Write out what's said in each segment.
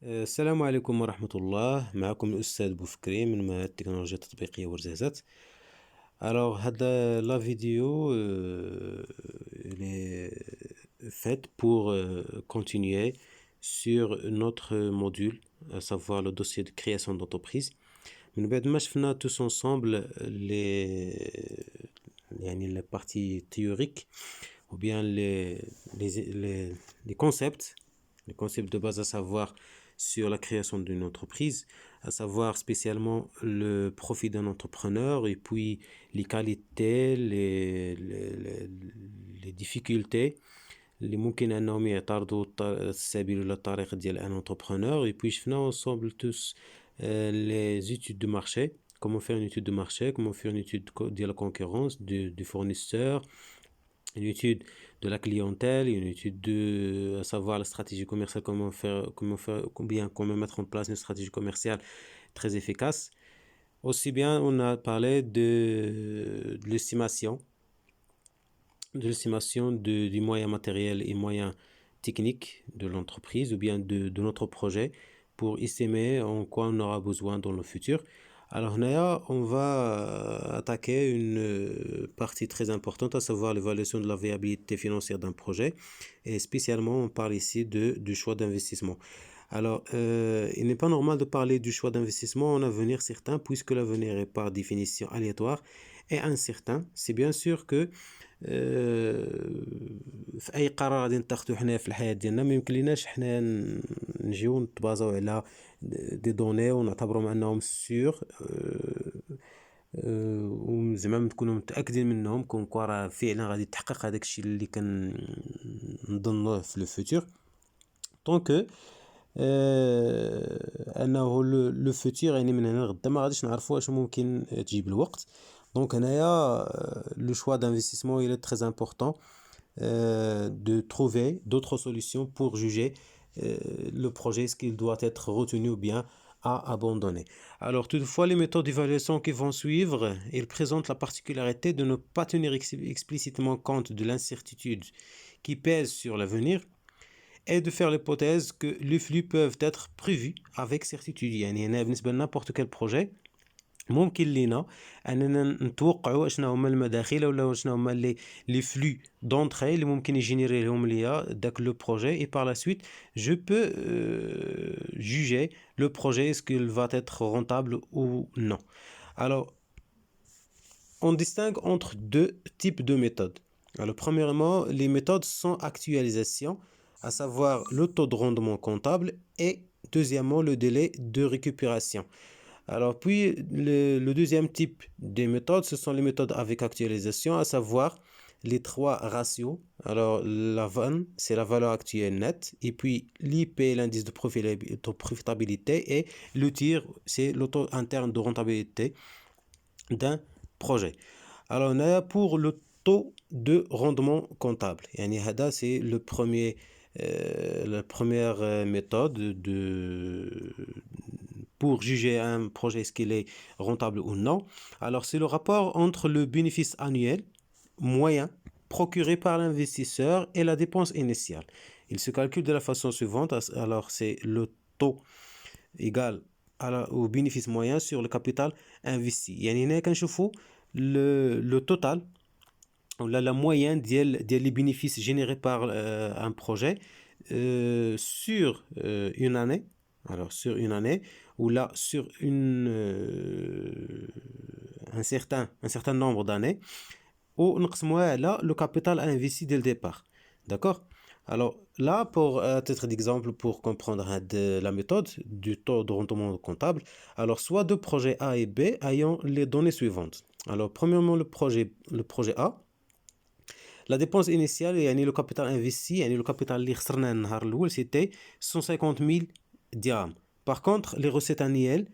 السلام عليكم ورحمة الله. معكم الأستاذ بوفكري من معهد التكنولوجيا التطبيقية ورزازات. Alors, la vidéo elle est faite pour continuer sur notre module, à savoir le dossier de création d'entreprise. من بعد ما شفنا tous ensemble les parties théoriques ou bien les concepts de base, à savoir sur la création d'une entreprise, à savoir spécialement le profit d'un entrepreneur et puis les qualités, les difficultés اللي ممكن انهم يعترضوا السبيل ولا الطريق ديال un entrepreneur. Et puis شفنا ensemble tous les études de marché, comment faire une étude de marché, comment faire une étude de la concurrence du fournisseur, une étude de la clientèle, une étude de à savoir la stratégie commerciale, comment mettre en place une stratégie commerciale très efficace. Aussi bien, on a parlé de l'estimation du moyen matériel et moyen technique de l'entreprise ou bien de notre projet pour estimer en quoi on aura besoin dans le futur. Alors là, on va attaquer une partie très importante, à savoir l'évaluation de la viabilité financière d'un projet, et spécialement on parle ici du choix d'investissement. Alors, il n'est pas normal de parler du choix d'investissement en avenir certain, puisque l'avenir est par définition aléatoire et incertain. C'est bien sûr que في اي قرار غادي نتخذو حنا في الحياه ديالنا ما يمكنليناش حنا نجيو نتبازاو على دي دوني ونعتبرهم انهم سيغ وزعما نكونوا متاكدين منهم كونكوا راه فعلا غادي يتحقق هذاك الشيء اللي كنظنوه في لو فوتور طونك انه لو فوتور يعني من هنا لغدا ما غاديش نعرفوا واش ممكن تجيب الوقت. Donc, le choix d'investissement il est très important de trouver d'autres solutions pour juger le projet, ce qu'il doit être retenu ou bien à abandonner. Alors, toutefois, les méthodes d'évaluation qui vont suivre, ils présentent la particularité de ne pas tenir explicitement compte de l'incertitude qui pèse sur l'avenir et de faire l'hypothèse que les flux peuvent être prévus avec certitude. يعني بالنسبة لنapporte quel projet ممكن لينا اننا نتوقعوا شنو هما المداخيل ولا شنو هما لي فلو دونطري اللي ممكن يجينيري لهم ليا داك لو بروجي اي بار لا سويت جو بو juger le projet est-ce qu'il va être rentable ou non. Alors on distingue entre deux types de méthodes. Alors premièrement, les méthodes sans actualisation, à savoir le taux de rendement comptable, et deuxièmement le délai de récupération. Alors puis le deuxième type de méthodes, ce sont les méthodes avec actualisation, à savoir les trois ratios. Alors la VAN, c'est la valeur actuelle nette, et puis l'IP, l'indice de profitabilité, et le TIR, c'est le taux interne de rentabilité d'un projet. Alors on a pour le taux de rendement comptable, yani hada c'est la première méthode pour juger un projet est-ce qu'il est rentable ou non. Alors c'est le rapport entre le bénéfice annuel moyen procuré par l'investisseur et la dépense initiale. Il se calcule de la façon suivante. Alors c'est le taux égal au bénéfice moyen sur le capital investi. يعني هنا كنشوفوا le total ou la moyenne des bénéfices générés par un projet sur une année. Alors sur une année ou là sur un certain nombre d'années ou là le capital investi dès le départ. D'accord. Alors là, pour titre d'exemple, pour comprendre la méthode du taux de rendement comptable, alors soit deux projets A et B ayant les données suivantes. Alors premièrement le projet A, la dépense initiale يعني le capital investi يعني le capital اللي خسرناه النهار الأول c'était 150 000 dirhams. Par contre les recettes annuelles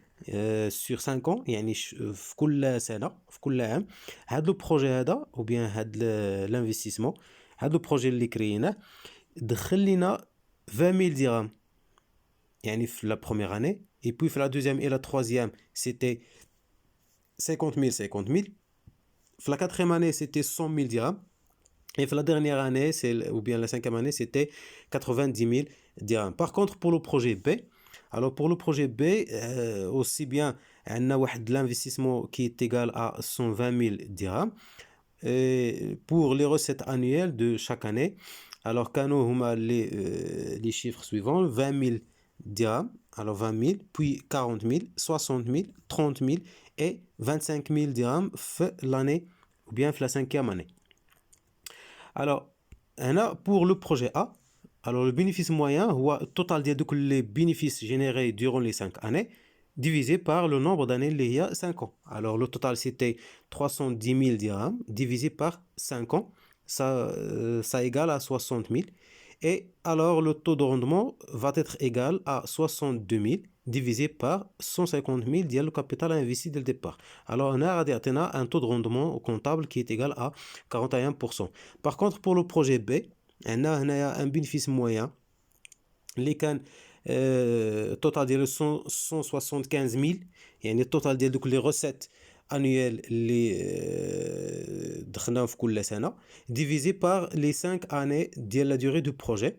sur 5 ans يعني في كل سنة في كل عام هذا لو بروجي هذا ou bien هذا l'investissement هذا لو بروجي اللي كريناه دخل لنا 20 000 dirhams يعني في la première année, et puis في la deuxième et la troisième c'était 50 000. في la quatrième année c'était 100 000 dirhams. Et la dernière année, ou bien la cinquième année, c'était 90 000 dirhams. Par contre, pour le projet B, Alors pour le projet B, aussi bien on a l'investissement qui est égal à 120 000 dirhams. Et pour les recettes annuelles de chaque année, alors كانوا هما les chiffres suivants: 20 000 dirhams, alors 20 000, puis 40 000, 60 000, 30 000 et 25 000 dirhams l'année, ou bien la cinquième année. Alors, pour le projet A, alors le bénéfice moyen, le total de les bénéfices générés durant les 5 années, divisé par le nombre d'années il y a 5 ans. Alors le total c'était 310 000 dirhams divisé par 5 ans, ça égale à 60 000. Et alors le taux de rendement va être égal à 62 000 divisé par 150 000 ديال le capital investi dès le départ. Alors on a un taux de rendement comptable qui est égal à 41%. Par contre pour le projet B, on a un bénéfice moyen اللي كان total ديالو 175 000, يعني التوتال ديال دوك لي recettes annuelles اللي دخلناهم في كل سنة divisé par les 5 années ديال la durée du projet.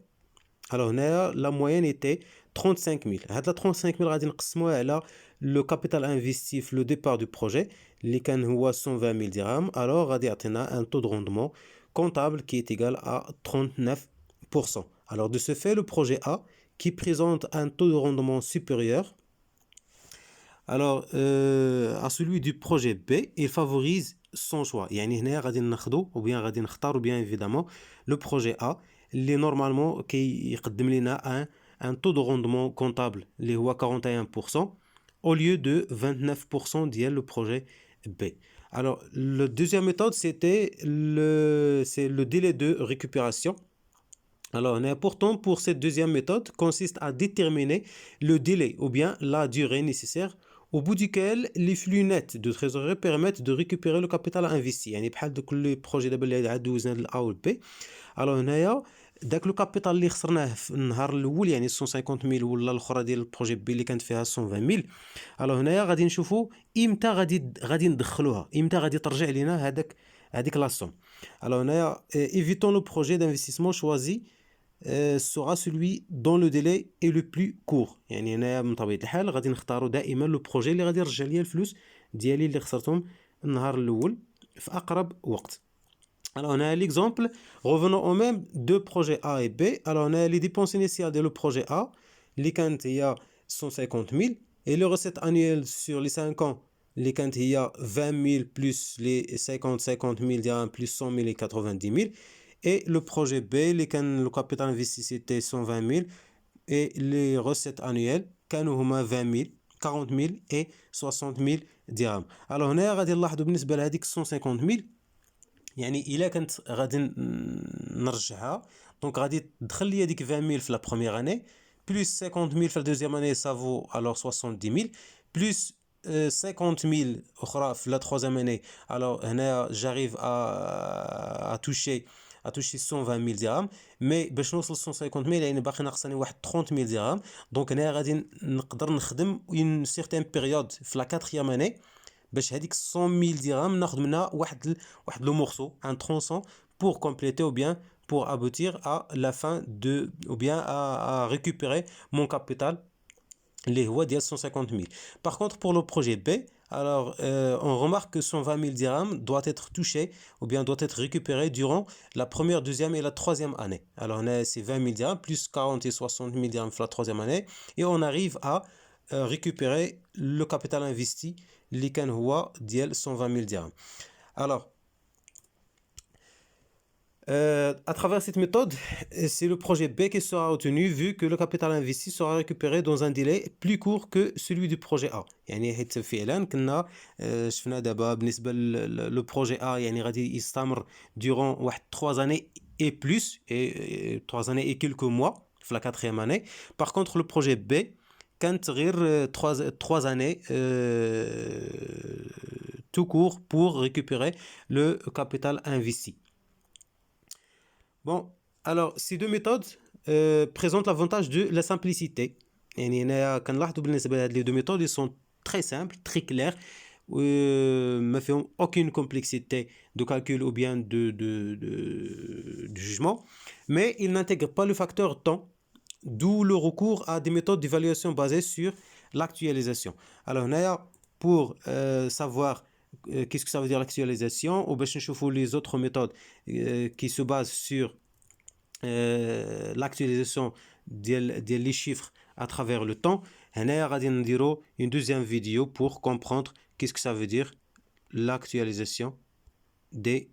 Alors هنايا la moyenne était 35 000. هاد la 35 000 غادي نقسموها على le capital investi في le départ du projet اللي كان هو 120 000 dirhams. Alors غادي يعطينا un taux de rendement comptable qui est égal à 39%. Alors de ce fait, le projet A qui présente un taux de rendement supérieur alors à celui du projet B, il favorise son choix. يعني هنا غادي ناخذو ou bien غادي نختارو bien évidemment le projet A اللي normalement كيقدم لنا un taux de rendement comptable اللي هو 41% au lieu de 29% ديال le projet B. Alors la deuxième méthode c'est le délai de récupération. Alors, pourtant, pour cette deuxième méthode, consiste à déterminer le délai ou bien la durée nécessaire au bout duquel les flux nets de trésorerie permettent de récupérer le capital investi. يعني بحال دوك لي بروجي دابا اللي عاد دوزنا ل A و B. Alors هنايا داك لو كابيتال اللي خسرناه في النهار الاول يعني 150,000 ولا الاخرى ديال البروجي بي اللي كانت فيها 120,000. alors هنايا غادي نشوفوا امتى غادي ندخلوها، امتى غادي ترجع لينا هذيك لا سوم. alors هنايا évitons le projet d'investissement choisi sera celui dont le délai est le plus court. يعني هنايا من طبيعة الحال غادي نختاروا دائما لو بروجي اللي غادي يرجع ليا الفلوس ديالي اللي خسرتهم النهار الاول في اقرب وقت. Alors on a l'exemple, revenons au même deux projets A et B. Alors on a les dépenses initiales de le projet A, les quand il y a 150 000 et les recettes annuelles sur les 5 ans, les quand il y a 20 000 plus les 50 000 dirhams plus 100 000 et 90 000. Et le projet B, le capital investi c'était 120 000 et les recettes annuelles كانوا هما 20 000 40 000 et 60 000 dirhams. Alors هنا غادي نلاحظوا بالنسبة لهذيك 150 000 يعني الا كنت غادي نرجعها دونك غادي تدخل لي هذيك 20 000 في لا بروميير اني بلس 50 000 في لا دوزيام اني سافو الوغ 70 000 بلس 50 000 اخرى في لا تروزيام اني. alors هنا j'arrive à toucher 120 000 dirhams مي باش نوصل 150 000 يعني باقي ناقصني واحد 30 000 dirhams. دونك هنا غادي نقدر نخدم une certaine période في لا 4e année باش هذيك 100 000 dirhams ناخذ منها واحد لو مورسو un tronçon pour compléter ou bien pour aboutir à la fin de ou bien à récupérer mon capital اللي هو ديال 150 000. Par contre pour le projet B, alors on remarque que 120 000 dirhams doit être touché ou bien doit être récupéré durant la première, deuxième et la troisième année. Alors on a ces 20 000 dirhams plus 40 et 60 000 dirhams pour la troisième année et on arrive à récupérer le capital investi اللي كان هو ديال 120 000 dirhams. Alors à travers cette méthode, c'est le projet B qui sera retenu vu que le capital investi sera récupéré dans un délai plus court que celui du projet A. يعني حيت فعلا كنا شفنا دابا بالنسبة le projet A يعني غادي يستمر durant واحد 3 années et plus et 3 années et quelques mois في la 4e année. Par contre le projet B كانت غير 3 années tout court pour récupérer le capital investi. Bon, alors ces deux méthodes présentent l'avantage de la simplicité. يعني هنايا كنلاحظوا بالنسبة لهاد les deux méthodes ils sont très simples, très clairs, ما فيهم aucune complexité de calcul ou bien de jugement, mais ils n'intègrent pas le facteur temps d'où le recours à des méthodes d'évaluation basées sur l'actualisation. Alors pour savoir qu'est-ce que ça veut dire l'actualisation, ou باش نشوفوا les autres méthodes qui se basent sur l'actualisation des chiffres à travers le temps. هنايا غادي نديرو une deuxième vidéo pour comprendre qu'est-ce que ça veut dire l'actualisation des